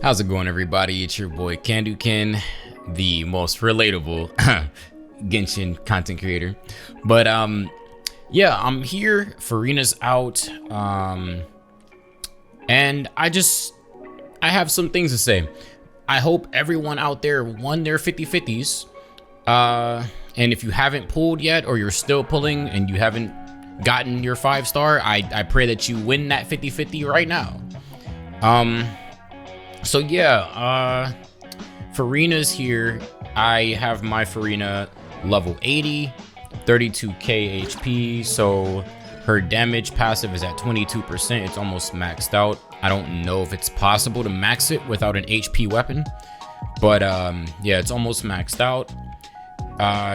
How's it going, everybody? It's your boy CanDoKen, the most relatable Genshin content creator. But yeah, I'm here. Furina'S out, and I have some things to say. I hope everyone out there won their 50/50s. And if you haven't pulled yet, or you're still pulling and you haven't gotten your 5-star, I pray that you win that 50/50 right now. So yeah, Furina'S here. I have my Furina level 80, 32k HP, so her damage passive is at 22%. It's almost maxed out. I don't know if it's possible to max it without an HP weapon, but yeah, it's almost maxed out.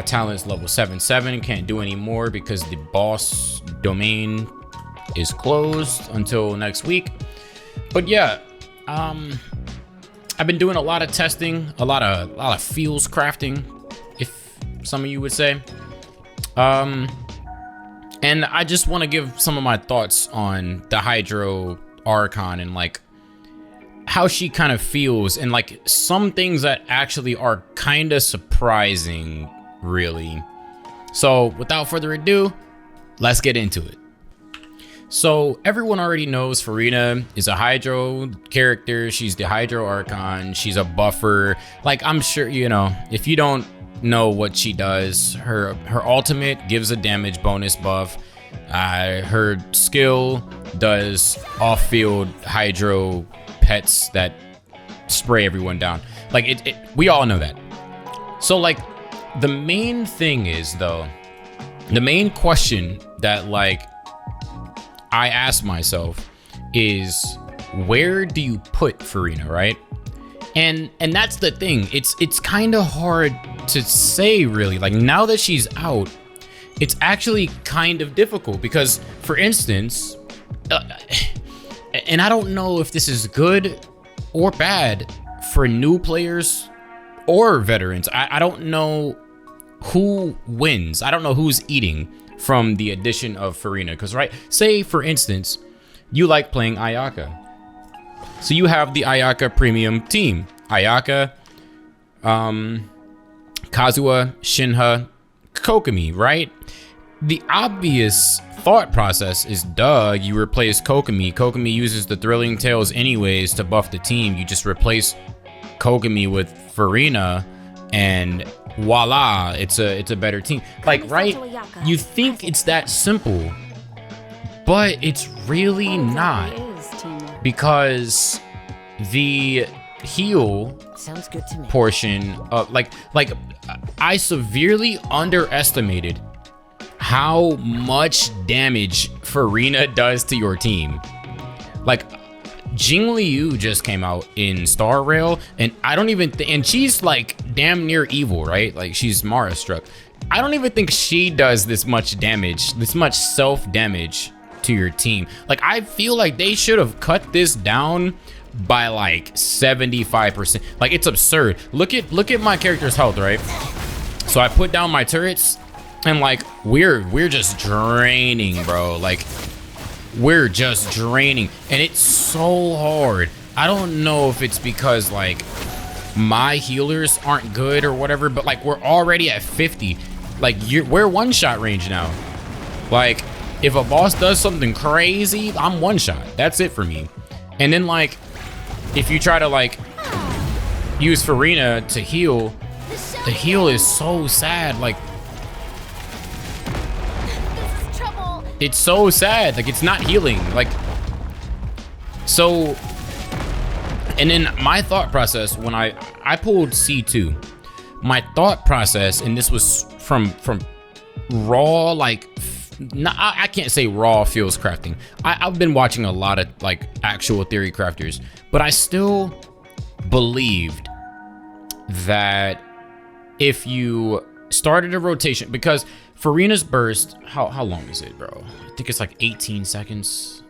Talent's level 77, can't do any more because the boss domain is closed until next week. But yeah, I've been doing a lot of testing, a lot of feels crafting, if some of you would say. And I just want to give some of my thoughts on the Hydro Archon and like how she kind of feels, and like some things that actually are kind of surprising, really. So without further ado, let's get into it. So everyone already knows Furina is a Hydro character. She's the Hydro Archon. She's a buffer. Like, I'm sure, you know, if you don't know what she does, her ultimate gives a damage bonus buff. Her skill does off-field Hydro pets that spray everyone down. Like, we all know that. So like, the main thing is, though, the main question that like I ask myself is, where do you put Furina, right? And that's the thing. It's kind of hard to say, really. Like, now that she's out, it's actually kind of difficult because, for instance, and I don't know if this is good or bad for new players or veterans. I don't know who wins. I don't know who's eating from the addition of Furina, because right, say for instance you like playing Ayaka, so you have the Ayaka premium team: Ayaka, Kazuha, Shinha, Kokomi, right? The obvious thought process is, duh, you replace Kokomi. Kokomi uses the Thrilling Tales anyways to buff the team. You just replace Kokomi with Furina and voila, it's a better team. Like, right? You think it's that simple, but it's really not, because the heal portion of like I severely underestimated how much damage Furina does to your team. Like, Jing Liu just came out in Star Rail, and I don't even and she's like damn near evil, right? Like, she's Mara struck. I don't even think she does this much damage, this much self damage to your team. Like, I feel like they should have cut this down by like 75%. Like, it's absurd. Look at my character's health, right? So I put down my turrets, and like we're just draining, bro. Like, we're just draining, and it's so hard. I don't know if it's because like my healers aren't good or whatever, but like we're already at 50. Like, we're one-shot range now. Like, if a boss does something crazy, I'm one-shot. That's it for me. And then like, if you try to like use Furina to heal, the heal is so sad. Like, it's so sad. Like, it's not healing. Like, so, and then my thought process when I pulled C2, my thought process, and this was from raw, like, I can't say raw feels crafting. I've been watching a lot of like actual theory crafters, but I still believed that if you started a rotation, because Furina's burst, how long is it, bro? I think it's like 18 seconds.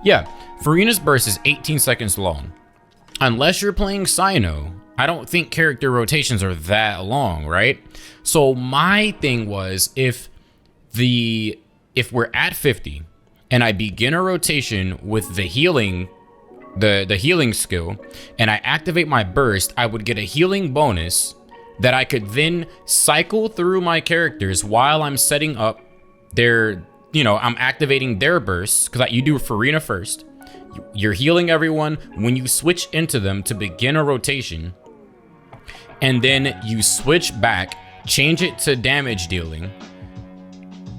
Yeah, Furina's burst is 18 seconds long. Unless you're playing Cyno, I don't think character rotations are that long, right? So my thing was, if we're at 50 and I begin a rotation with the healing, the healing skill, and I activate my burst, I would get a healing bonus that I could then cycle through my characters while I'm setting up their, you know, I'm activating their bursts, because you do Furina first. You're healing everyone when you switch into them to begin a rotation, and then you switch back, change it to damage dealing,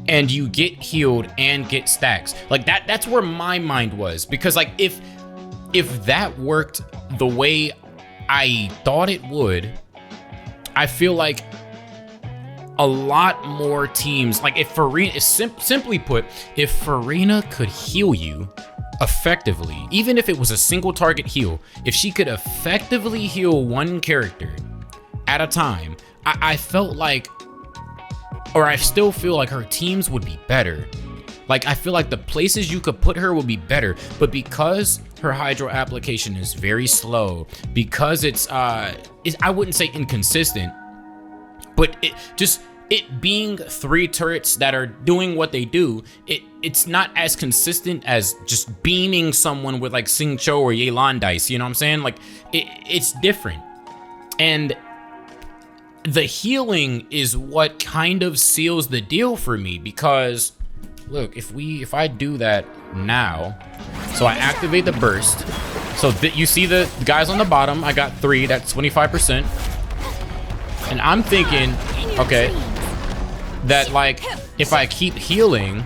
and you get healed and get stacks. Like that's where my mind was, because like if that worked the way I thought it would, I feel like a lot more teams, like if Furina, simply put, if Furina could heal you effectively, even if it was a single target heal, if she could effectively heal one character at a time, I felt like, or I still feel like her teams would be better. Like I feel like the places you could put her would be better, but because her hydro application is very slow, because it's I wouldn't say inconsistent, but it being 3 turrets that are doing what they do, it's not as consistent as just beaming someone with like Xingqiu or Yelan dice, you know what I'm saying? Like it's different. And the healing is what kind of seals the deal for me, because look, if I do that now, so I activate the burst, so you see the guys on the bottom, I got 3, that's 25%, and I'm thinking, okay, that like if I keep healing,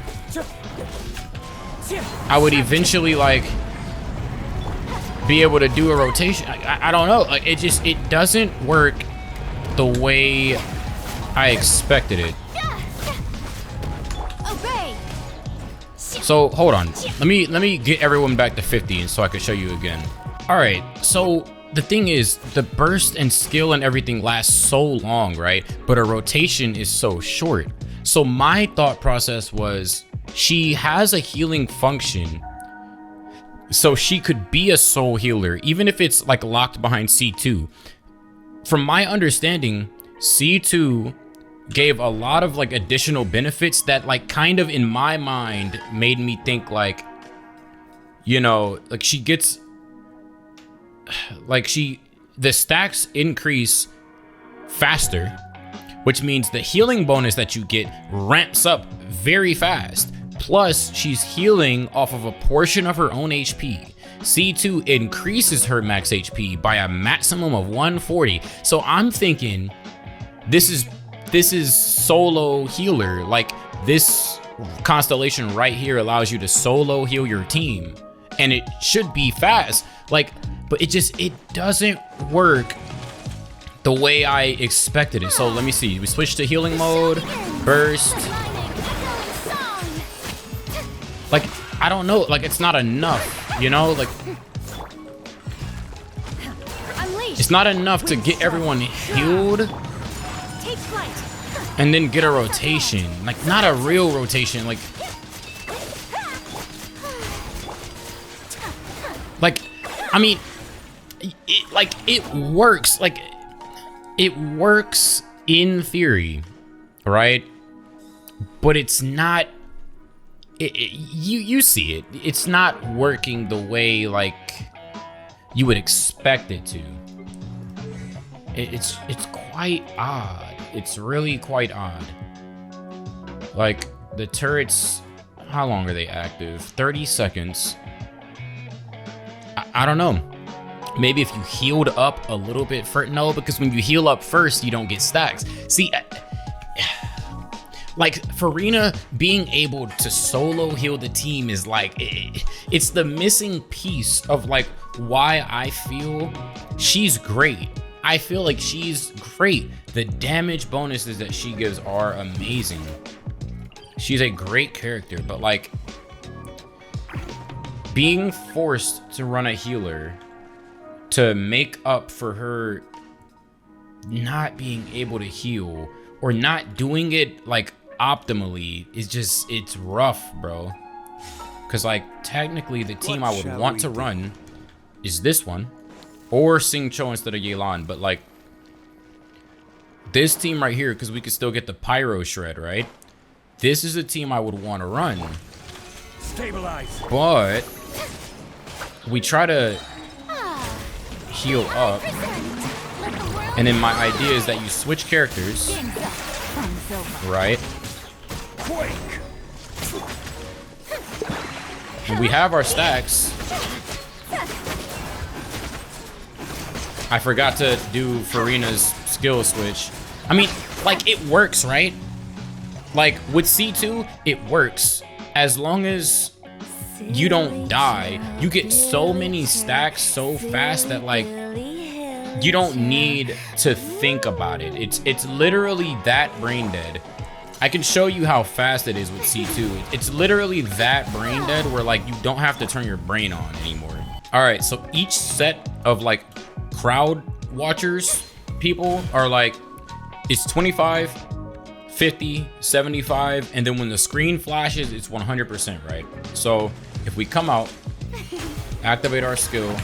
I would eventually like be able to do a rotation. I don't know, like it doesn't work the way I expected it. So hold on, let me get everyone back to 50 so I can show you again. All right, so the thing is, the burst and skill and everything lasts so long, right? But a rotation is so short. So my thought process was, she has a healing function, so she could be a soul healer, even if it's like locked behind C2. From my understanding, C2 gave a lot of like additional benefits that like kind of in my mind made me think like, you know, like she gets like the stacks increase faster, which means the healing bonus that you get ramps up very fast. Plus she's healing off of a portion of her own HP. C2 increases her max HP by a maximum of 140. So I'm thinking this is solo healer. Like this constellation right here allows you to solo heal your team, and it should be fast. Like, but it doesn't work the way I expected it. So let me see. We switch to healing mode, burst. Like, I don't know. Like, it's not enough, you know? Like, it's not enough to get everyone healed and then get a rotation. Like, not a real rotation. Like, I mean, it works. Like, it works in theory, right? But it's not. You see it. It's not working the way like you would expect it to. It's quite odd. It's really quite odd. Like the turrets, how long are they active? 30 seconds. I don't know. Maybe if you healed up a little bit first. No, because when you heal up first, you don't get stacks. See, like Furina being able to solo heal the team is like, it's the missing piece of like why I feel she's great. I feel like she's great. The damage bonuses that she gives are amazing. She's a great character, but like being forced to run a healer to make up for her not being able to heal or not doing it like optimally is just, it's rough, bro. Because like technically the team I would want to run is this one or Xingqiu instead of Yelan, but like this team right here, because we could still get the pyro shred, right? This is a team I would want to run, Stabilize. But we try to heal up, and then my idea is that you switch characters, right? Quake. And we have our stacks. I forgot to do Furina'S skill switch. I mean, like, it works, right? Like, with C2, it works. As long as you don't die, you get so many stacks so fast that, like, you don't need to think about it. It's literally that brain dead. I can show you how fast it is with C2. It's literally that brain dead where, like, you don't have to turn your brain on anymore. All right, so each set of, like, crowd watchers people are like, it's 25, 50, 75, and then when the screen flashes, it's 100%, right? So if we come out, activate our skill,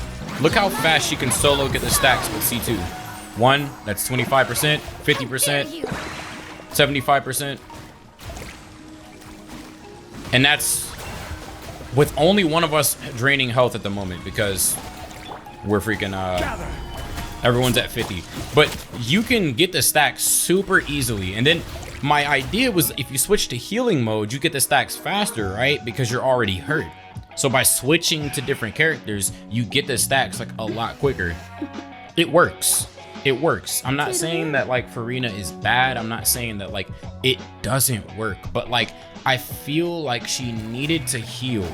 look how fast she can solo get the stacks with C2. One, that's 25%, 50%, 75%. And that's with only one of us draining health at the moment because we're freaking, everyone's at 50. But you can get the stacks super easily. And then my idea was if you switch to healing mode, you get the stacks faster, right? Because you're already hurt. So by switching to different characters, you get the stacks like a lot quicker. It works. It works. I'm not saying that like Furina is bad. I'm not saying that like it doesn't work, but like I feel like she needed to heal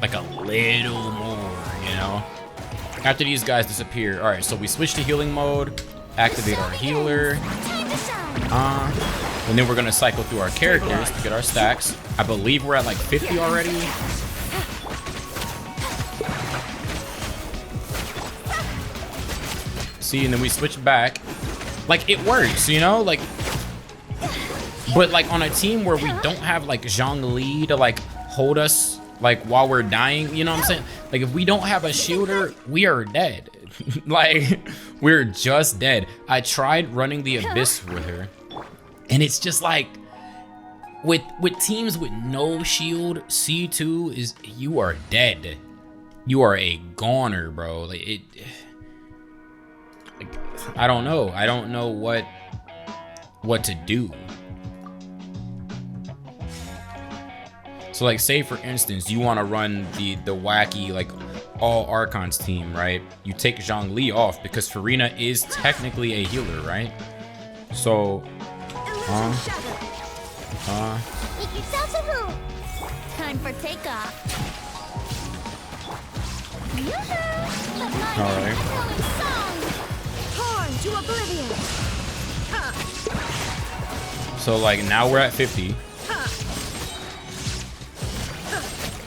like a little more, you know? After these guys disappear. All right, so we switch to healing mode, activate our healer. And then we're gonna cycle through our characters to get our stacks. I believe we're at like 50 already. See, and then we switch back. Like, it works, you know? Like, but like on a team where we don't have like Zhongli to like hold us like while we're dying, you know what I'm saying? Like if we don't have a shielder, we are dead. Like we're just dead. I tried running the Abyss with her, and it's just like with teams with no shield, C2 is, you are dead. You are a goner, bro. Like it, like, I don't know. I don't know what to do. So like say for instance, you want to run the wacky like all Archons team, right? You take Zhongli off because Furina is technically a healer, right? So time for takeoff. All right. Torn to oblivion. So like now we're at 50.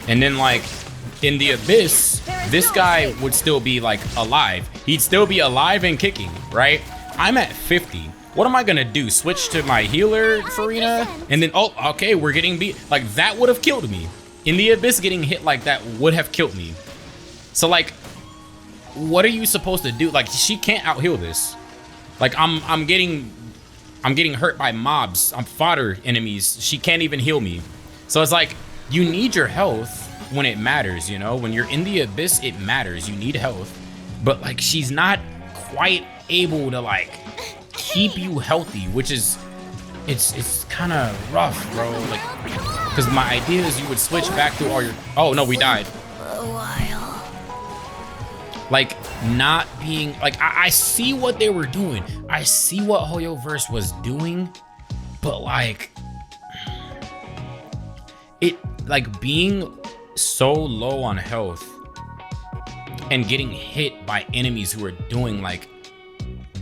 And then like in the Abyss, this guy would still be like alive. He'd still be alive and kicking, right? I'm at 50. What am I gonna do? Switch to my healer, Furina? And then, oh, okay, we're getting beat. Like that would have killed me. In the Abyss, getting hit like that would have killed me. So like, what are you supposed to do? Like she can't out heal this. Like I'm getting hurt by mobs. I'm fodder enemies. She can't even heal me. So it's like, you need your health when it matters, you know? When you're in the Abyss, it matters. You need health. But like, she's not quite able to like keep you healthy, which is, it's kind of rough, bro. Like, because my idea is you would switch back to all your, oh no, we died. Like, not being, like, I see what they were doing. I see what Hoyoverse was doing, but like, it, like being so low on health and getting hit by enemies who are doing like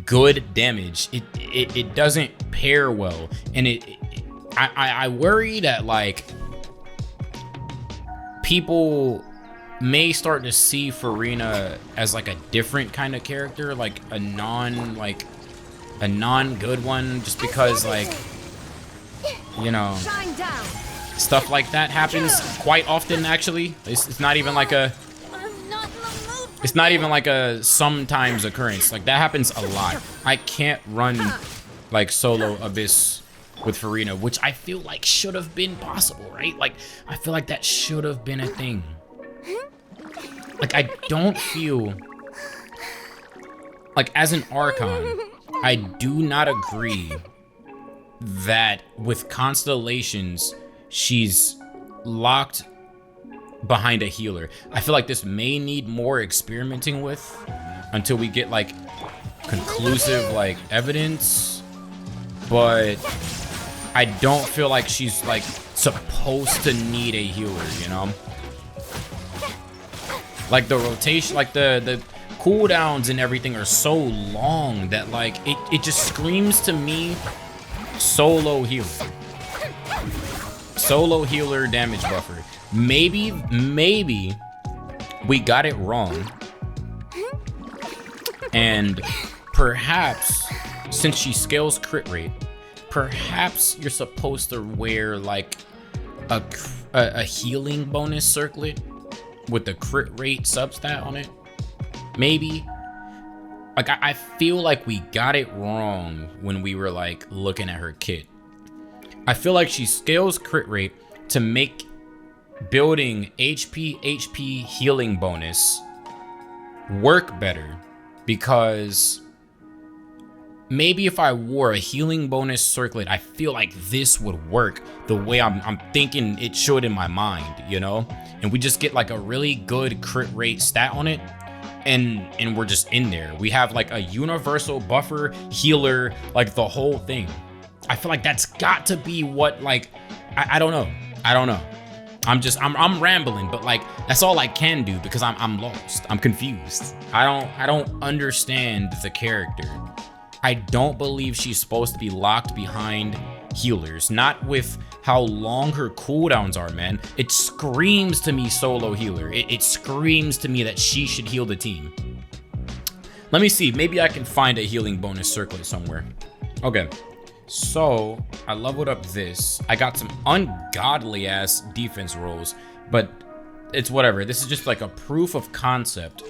good damage, it doesn't pair well. And I worry that like people may start to see Furina as like a different kind of character, like a non good one, just because like, you know, stuff like that happens quite often. Actually, it's not even like a sometimes occurrence. Like that happens a lot. I can't run like solo Abyss with Furina, which I feel like should have been possible, right? Like, I feel like that should have been a thing. Like, I don't feel like, as an Archon, I do not agree that with Constellations, she's locked behind a healer. I feel like this may need more experimenting with until we get like conclusive like evidence, but I don't feel like she's like supposed to need a healer, you know? Like the rotation, like the cooldowns and everything are so long that like it just screams to me solo healer. Solo healer damage buffer. Maybe we got it wrong. And perhaps since she scales crit rate, perhaps you're supposed to wear like a healing bonus circlet with the crit rate substat on it. Maybe. Like, I feel like we got it wrong when we were like looking at her kit. I feel like she scales crit rate to make building HP healing bonus work better, because maybe if I wore a healing bonus circlet, I feel like this would work the way I'm thinking it should in my mind, you know? And we just get like a really good crit rate stat on it, and we're just in there. We have like a universal buffer, healer, like the whole thing. I feel like that's got to be what, like, I don't know. I'm rambling, but like that's all I can do because I'm lost. I'm confused. I don't understand the character. I don't believe she's supposed to be locked behind healers. Not with how long her cooldowns are, man. It screams to me solo healer. It screams to me that she should heal the team. Let me see. Maybe I can find a healing bonus circlet somewhere. Okay. So I leveled up this. I got some ungodly ass defense rolls, but it's whatever. This is just like a proof of concept.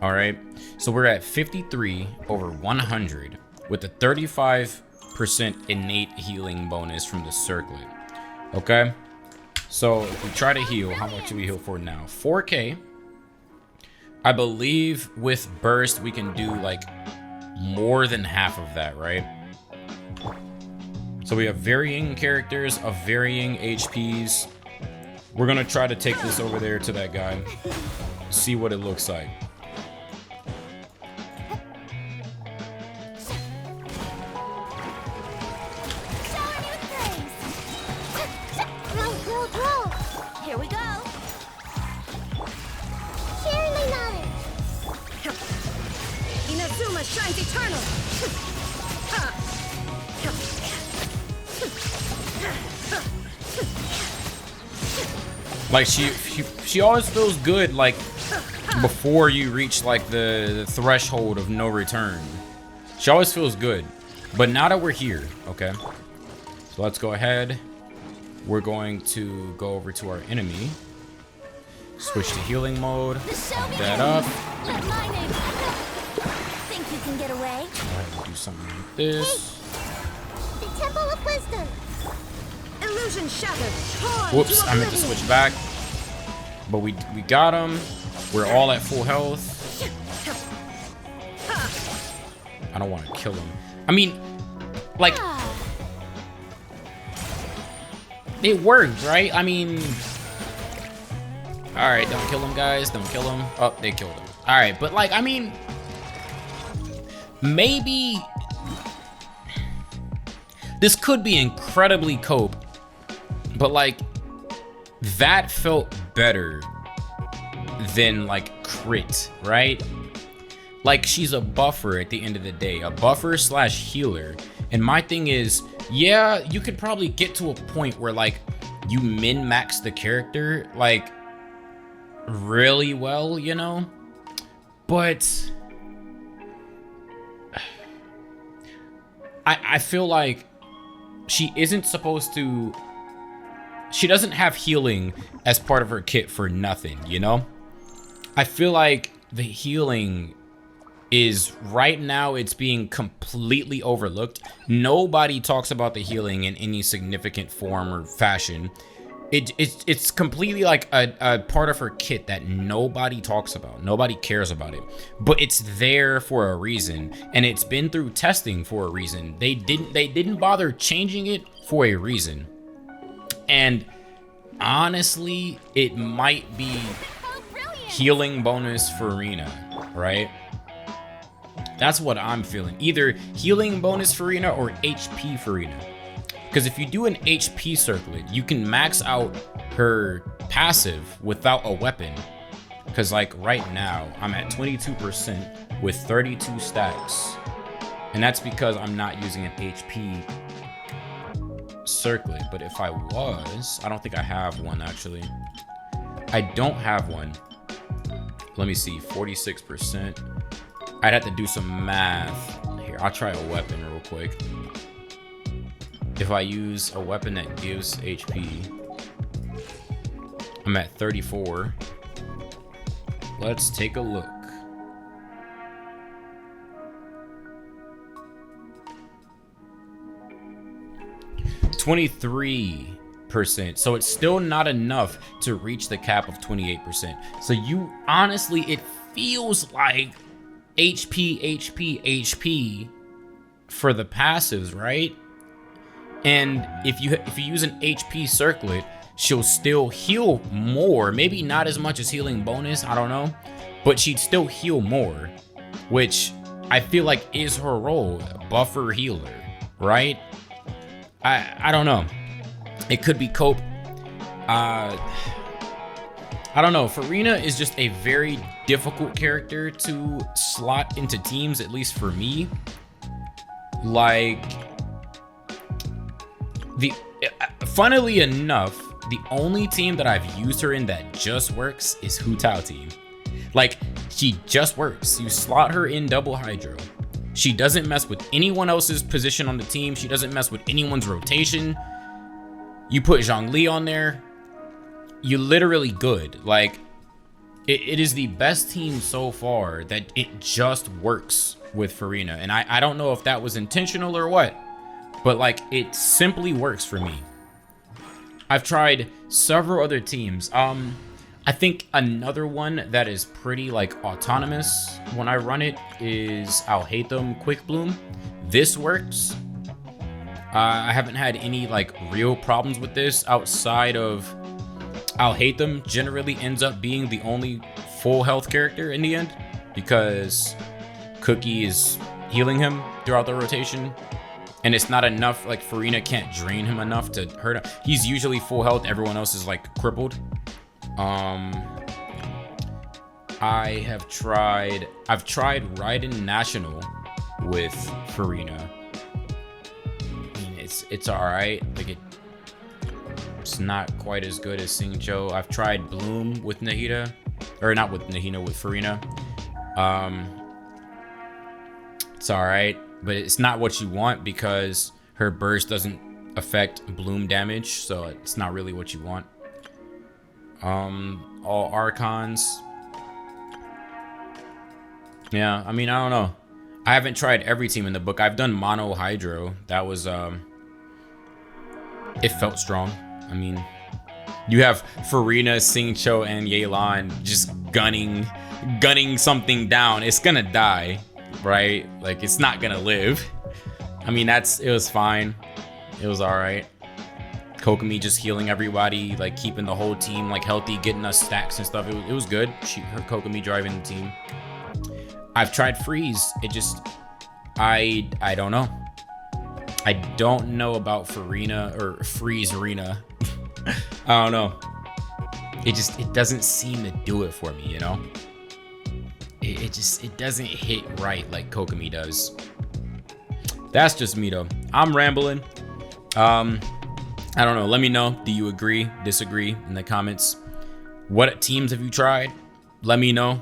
All right. So we're at 53 over 100 with a 35% innate healing bonus from the circlet. Okay. So if we try to heal, how much do we heal for now? 4K. I believe with burst, we can do like more than half of that, right? So we have varying characters of varying HPs. We're gonna try to take this over there to that guy. See what it looks like. Here we go. Surely not. Inazuma shines eternal. Like she always feels good like before you reach like the threshold of no return. She always feels good. But now that we're here, okay, so let's go ahead. We're going to go over to our enemy, switch to healing mode, pump that up. Let my name. Think you can get away? Go ahead and do something like this. The Temple of Wisdom. Illusion shattered. Whoops, I meant to switch back. But we got him. We're all at full health. I don't want to kill him. I mean, like, it worked, right? I mean, all right, don't kill him, guys. Don't kill him. Oh, they killed him. All right, but like, I mean, maybe this could be incredibly cope, but like, that felt better than like crit, right? Like, she's a buffer at the end of the day, a buffer slash healer. And my thing is, yeah, you could probably get to a point where like you min-max the character like really well, you know? But I feel like she isn't supposed to, she doesn't have healing as part of her kit for nothing, you know? I feel like the healing is right now it's being completely overlooked. Nobody talks about the healing in any significant form or fashion. It's completely like a part of her kit that nobody talks about. Nobody cares about it, but it's there for a reason, and it's been through testing for a reason. They didn't bother changing it for a reason, and honestly, it might be healing bonus for Furina, right? That's what I'm feeling. Either healing bonus Furina or HP Furina. Because if you do an HP circlet, you can max out her passive without a weapon. Because like right now, I'm at 22% with 32 stacks. And that's because I'm not using an HP circlet. But if I was, I don't think I have one actually. I don't have one. Let me see, 46%. I'd have to do some math. Here, I'll try a weapon real quick. If I use a weapon that gives HP, I'm at 34. Let's take a look. %. So it's still not enough to reach the cap of 28%. So you honestly, it feels like HP for the passives, right? And if you use an HP circlet, she'll still heal more. Maybe not as much as healing bonus, I don't know, but she'd still heal more, which I feel like is her role, buffer healer, right? I don't know. It could be cope. I don't know. Furina is just a very difficult character to slot into teams, at least for me. Like, funnily enough, the only team that I've used her in that just works is Hu Tao team. Like, she just works. You slot her in double hydro. She doesn't mess with anyone else's position on the team. She doesn't mess with anyone's rotation. You put Zhongli on there, you literally good. Like, it is the best team so far that it just works with Furina. And I don't know if that was intentional or what, but like, it simply works for me. I've tried several other teams. I think another one that is pretty like autonomous when I run it is Al Haytham Quick Bloom. This works. I haven't had any like real problems with this outside of Al Haytham generally ends up being the only full health character in the end because Cookie is healing him throughout the rotation. And it's not enough, like Furina can't drain him enough to hurt him. He's usually full health, everyone else is like crippled. I've tried Raiden National with Furina. I mean, it's alright. Like it's not quite as good as Xingqiu. I've tried Bloom with Nahida. Or not with Nahida, with Furina. It's alright, but it's not what you want because her burst doesn't affect Bloom damage, so it's not really what you want. All Archons. Yeah, I mean, I don't know. I haven't tried every team in the book. I've done Mono Hydro. That was, it felt strong. I mean, you have Furina, Xingqiu, and Yelan just gunning something down. It's gonna die, right? Like, it's not gonna live. I mean, it was fine. It was all right. Kokomi just healing everybody, like keeping the whole team like healthy, getting us stacks and stuff. It was good. Her Kokomi driving the team. I've tried Freeze. It just, I don't know. I don't know about Furina or Freeze Arena. I don't know. It doesn't seem to do it for me, you know? It doesn't hit right like Kokomi does. That's just me though. I'm rambling. I don't know. Let me know. Do you agree, disagree in the comments? What teams have you tried? Let me know.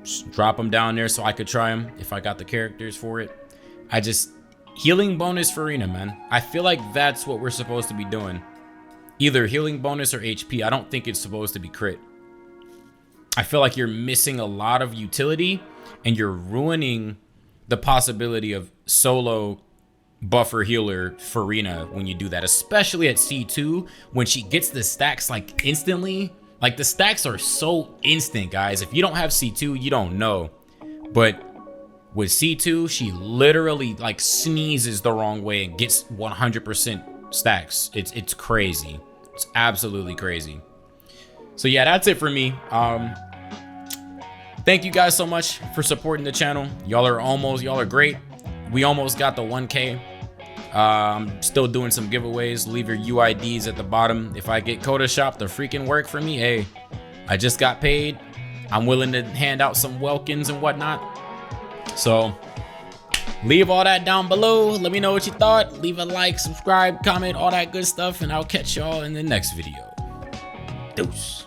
Just drop them down there so I could try them if I got the characters for it. Healing bonus Furina, man. I feel like that's what we're supposed to be doing. Either healing bonus or HP. I don't think it's supposed to be crit. I feel like you're missing a lot of utility and you're ruining the possibility of solo buffer healer Furina when you do that, especially at C2 when she gets the stacks like instantly. Like the stacks are so instant, guys. If you don't have C2, you don't know. But with C2, she literally like sneezes the wrong way and gets 100% stacks. It's crazy. It's absolutely crazy. So yeah, that's it for me. Thank you guys so much for supporting the channel. Y'all are great. We almost got the 1K. I'm still doing some giveaways. Leave your UIDs at the bottom. If I get Coda Shop to freaking work for me, hey, I just got paid. I'm willing to hand out some welkins and whatnot. So leave all that down below. Let me know what you thought. Leave a like, subscribe, comment, all that good stuff, and I'll catch y'all in the next video. Deuce.